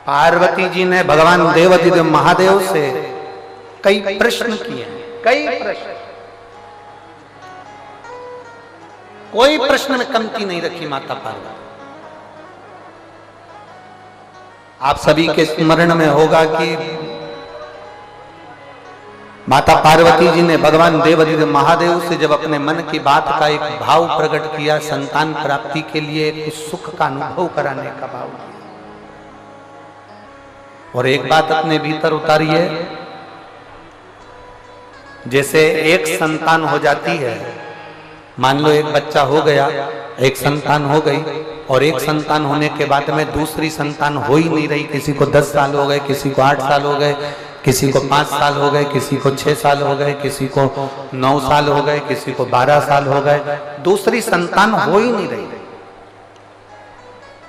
पार्वती जी ने भगवान देवाधिदेव महादेव से कई प्रश्न किए, कई प्रश्न, कोई प्रश्न में कमती नहीं रखी माता पार्वती। आप सभी के स्मरण में होगा कि माता पार्वती जी ने भगवान देवाधिदेव महादेव से जब अपने मन की बात का एक भाव प्रकट किया, संतान प्राप्ति के लिए एक सुख का अनुभव कराने का भाव किया, और एक बात अपने भीतर उतारी है, जैसे एक संतान हो जाती है, मान लो एक बच्चा हो गया, एक संतान हो गई, और एक संतान होने के बाद में दूसरी संतान हो ही नहीं रही, किसी को 10 साल हो गए, किसी को 8 साल हो गए, किसी को 5 साल हो गए, किसी को 6 साल हो गए, किसी को 9 साल हो गए, किसी को 12 साल हो गए, दूसरी संतान हो ही नहीं रही।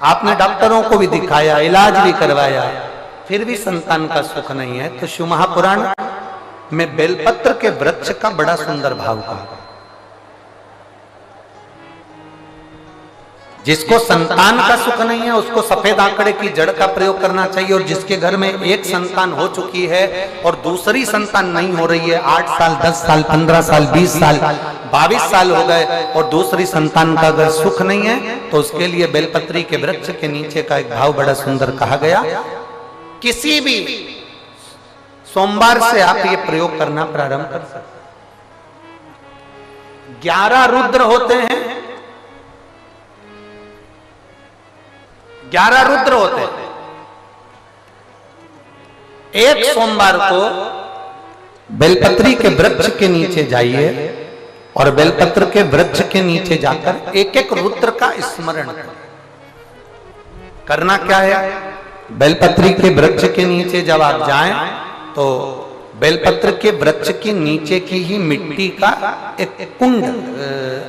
आपने डॉक्टरों को भी दिखाया, इलाज भी करवाया, फिर भी संतान का सुख नहीं है। तो शिव महापुराण में बेलपत्र के वृक्ष का बड़ा सुंदर भाव कहा, जिसको संतान का सुख नहीं है उसको सफेद आंकड़े की जड़ का प्रयोग करना चाहिए, और जिसके घर में एक संतान हो चुकी है और दूसरी संतान नहीं हो रही है, 8 साल 10 साल 15 साल 20 साल 22 साल हो गए और दूसरी संतान का अगर सुख नहीं है, तो उसके लिए बेलपत्री के वृक्ष के नीचे का एक भाव बड़ा सुंदर कहा गया। किसी भी सोमवार से आप ये प्रयोग करना प्रारंभ कर सकते। 11 रुद्र होते हैं, 11 रुद्र होते हैं। एक सोमवार को बेलपत्री के वृक्ष के नीचे जाइए और बेलपत्र के वृक्ष के नीचे जाकर एक एक रुद्र का स्मरण करना। क्या है, बेलपत्री के वृक्ष के नीचे जब आप जाएं तो बेलपत्र के वृक्ष के नीचे की ही मिट्टी का एक कुंड,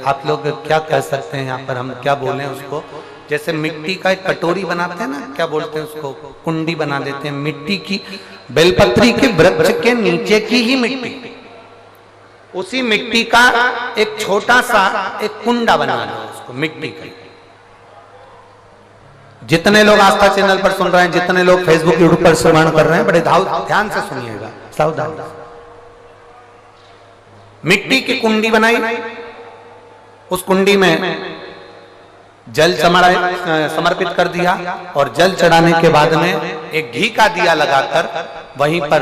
आप लोग क्या कह सकते हैं यहाँ पर, हम क्या बोलें उसको, जैसे मिट्टी का एक कटोरी बनाते हैं ना, क्या बोलते हैं उसको, कुंडी बना देते हैं मिट्टी की। बेलपत्री के वृक्ष के नीचे की ही मिट्टी, उसी मिट्टी का एक छोटा सा एक कुंडा बना लो उसको मिट्टी का। जितने लोग आस्था चैनल पर सुन रहे हैं, जितने लोग फेसबुक यूट्यूब पर श्रवण कर रहे हैं, बड़े ध्यान से सुनिएगा, सावधान। मिट्टी की कुंडी बनाई, उस कुंडी में जल समर्पित कर दिया, और जल चढ़ाने के बाद में एक घी का दिया लगाकर वहीं पर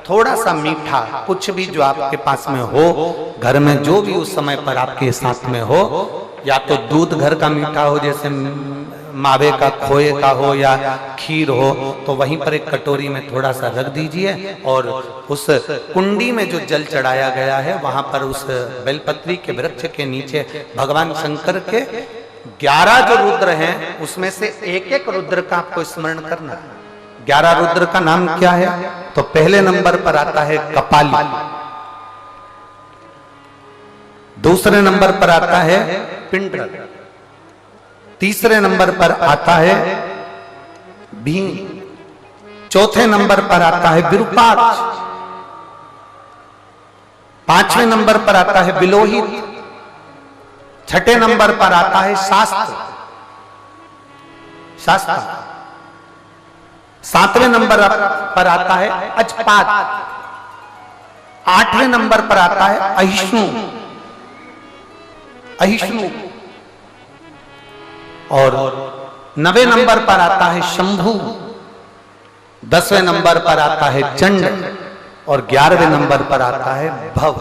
थोड़ा सा मीठा, कुछ भी जो आपके पास में हो, घर में जो भी उस समय पर आपके साथ में हो, या तो दूध घर का मीठा हो, जैसे मावे का, खोए का हो, या खीर हो, तो वहीं पर एक कटोरी में थोड़ा सा रख दीजिए, और उस कुंडी में जो जल चढ़ाया गया है वहां पर उस बेलपत्री के वृक्ष के नीचे भगवान शंकर के 11 जो रुद्र हैं उसमें से एक एक रुद्र का आपको स्मरण करना। 11 रुद्र का नाम क्या है, तो पहले नंबर पर आता है कपाली, दूसरे नंबर पर आता है पिंडर, तीसरे नंबर पर आता है भीम, चौथे नंबर पर आता है विरूपाक्ष, पांचवें नंबर पर आता है बिलोहित, छठे नंबर पर आता है शास्त्र, सातवें नंबर पर आता है अजपात, आठवें नंबर पर आता है अहिष्णु, और 9वें नंबर पर आता है शंभु, 10वें नंबर पर आता है चंड, और 11वें नंबर पर आता है भव।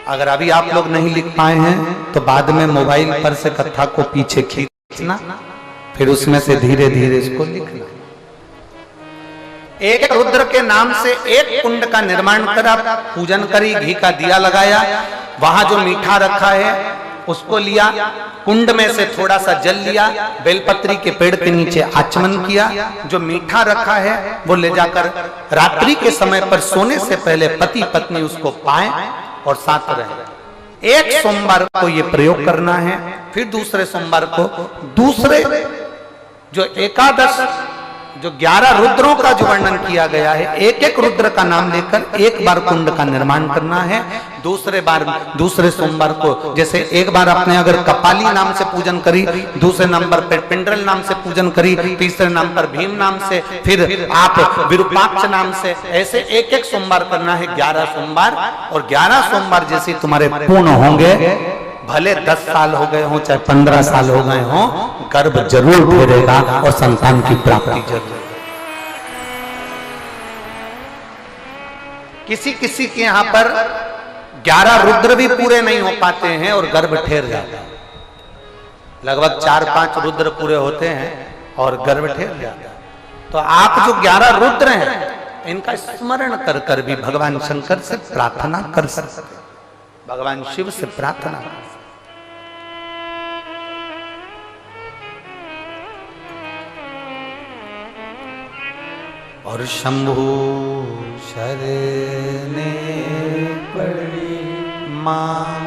अगर अभी आप लोग नहीं लिख पाए हैं तो बाद में मोबाइल पर से कथा को पीछे खींचना, फिर उसमें से धीरे धीरे इसको लिखना। एक रुद्र के नाम से एक कुंड का निर्माण करा, पूजन करी, घी का दिया लगाया, वहां जो मीठा रखा है उसको लिया, कुंड में से थोड़ा सा जल लिया, बेलपत्री के पेड़ के नीचे आचमन किया, जो मीठा रखा है वो ले जाकर रात्रि के समय पर सोने से पहले पति पत्नी उसको पाएं और साथ रहे। एक सोमवार को ये प्रयोग करना है, फिर दूसरे सोमवार को दूसरे जो एकादश जो 11 रुद्रों का जो वर्णन किया गया है, एक एक रुद्र का नाम लेकर एक बार कुंड का निर्माण करना है। दूसरे सोमवार को, जैसे एक बार आपने अगर कपाली नाम से पूजन करी, दूसरे नंबर पर पिंडरल नाम से पूजन करी, तीसरे नाम पर भीम नाम से, फिर आप विरूपाक्ष नाम से, ऐसे एक एक सोमवार करना है, 11 सोमवार। और 11 सोमवार जैसे तुम्हारे पूर्ण होंगे, भले 10 साल हो गए हो चाहे 15 साल हो गए हो, गर्भ जरूर फेरेगा और संतान की प्राप्ति जरूर। किसी किसी के यहाँ पर 11 रुद्र भी पूरे नहीं हो पाते हैं और गर्भ ठेर जाता है। लगभग 4-5 रुद्र पूरे होते हैं और गर्भ ठेर जाता है। तो आप जो 11 रुद्र हैं, इनका स्मरण कर कर भी भगवान शंकर से प्रार्थना कर सकते, भगवान शिव से प्रार्थना कर। और शंभु शरणे पड़ी मां